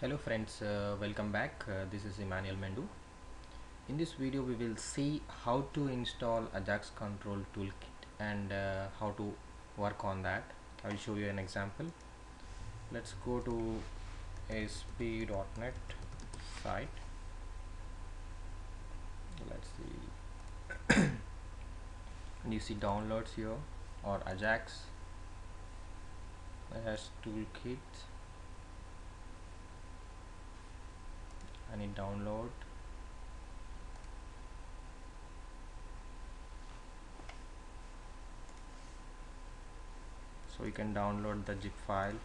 Hello friends, welcome back. This is Emmanuel Mendu. In this video we will see how to install Ajax Control ToolKit and how to work on that. I will show you an example. Let's go to ASP.NET site. Let's see. And you see downloads here or Ajax. It has toolkit. I need download. So you can download the zip file.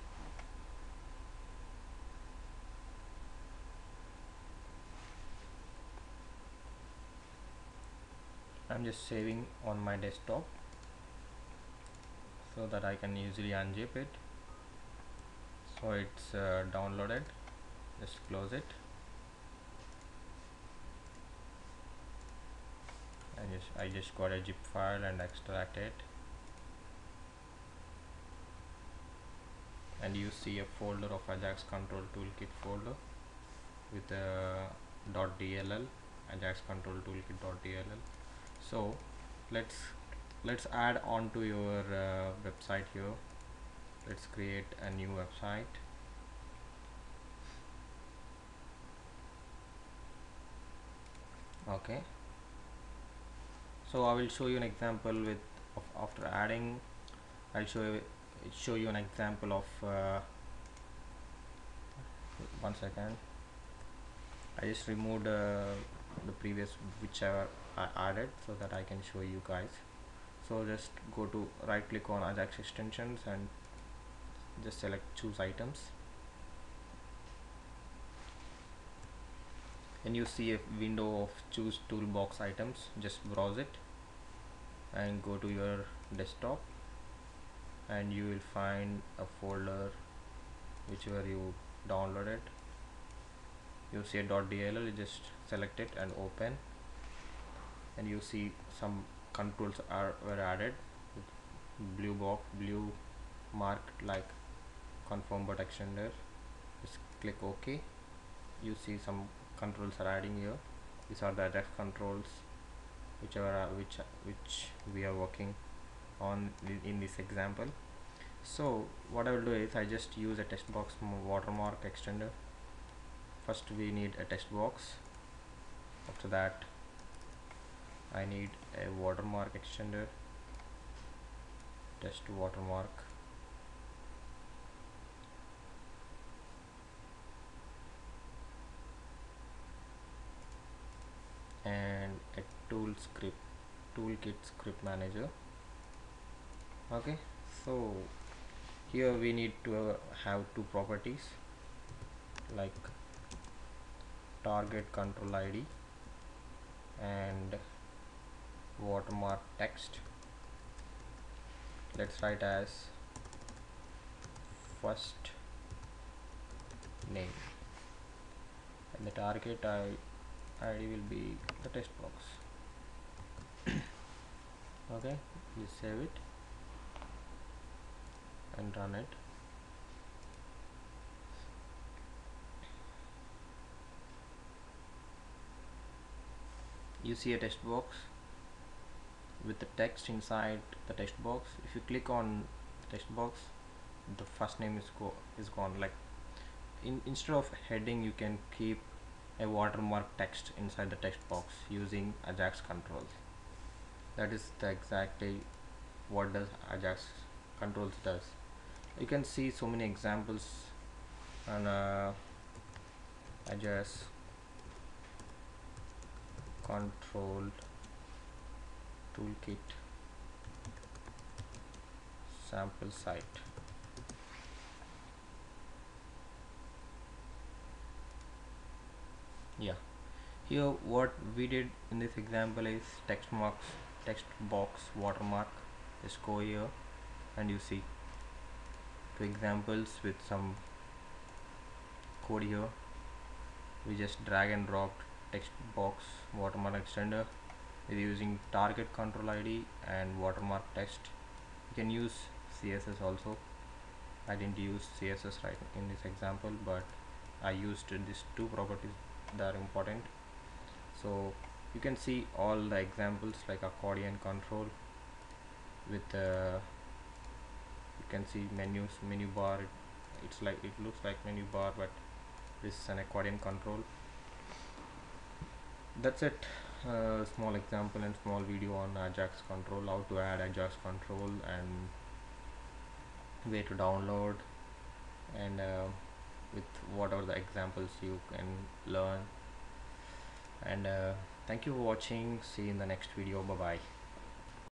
I'm just saving on my desktop so that I can easily unzip it. So it's downloaded. Just close it. I just got a zip file and extract it, and you see a folder of Ajax Control ToolKit folder with a .dll, Ajax Control ToolKit.dll. So let's add on to your website here. Let's create a new website. Okay, so I will show you an example of after adding. I'll show you an example of 1 second. I just removed the previous whichever I added so that I can show you guys. So just go to right click on Ajax extensions and just select choose items, and you see a window of choose toolbox items. Just browse it and go to your desktop, and you will find a folder whichever you downloaded. You see a .dll, you just select it and open, and you see some controls were added with blue marked like confirm but extender. Just click OK. You see some controls are adding here. These are the Ajax controls which we are working on in this example. So what I will do is I just use a text box watermark extender. First we need a text box. After that I need a watermark extender, text watermark, and a toolkit script manager. Okay, so here we need to have two properties like target control ID and watermark text. Let's write as first name, and the target ID will be the text box. Okay, just save it and run it. You see a text box with the text inside the text box. If you click on the text box, the first name is gone. Like instead of heading, you can keep a watermark text inside the text box using Ajax controls. That is exactly what does Ajax controls does. You can see so many examples on Ajax Control ToolKit sample site. Yeah, here what we did in this example is text box watermark. Just go here and you see two examples with some code here. We just drag and dropped text box watermark extender with using target control ID and watermark text. You can use CSS also. I didn't use CSS right in this example, but I used these two properties that are important. So you can see all the examples like accordion control with you can see menu bar. It's like, it looks like menu bar, but this is an accordion control. That's it. Small example and small video on Ajax Control, how to add Ajax Control and way to download, and with whatever the examples you can learn. And thank you for watching. See you in the next video. Bye bye.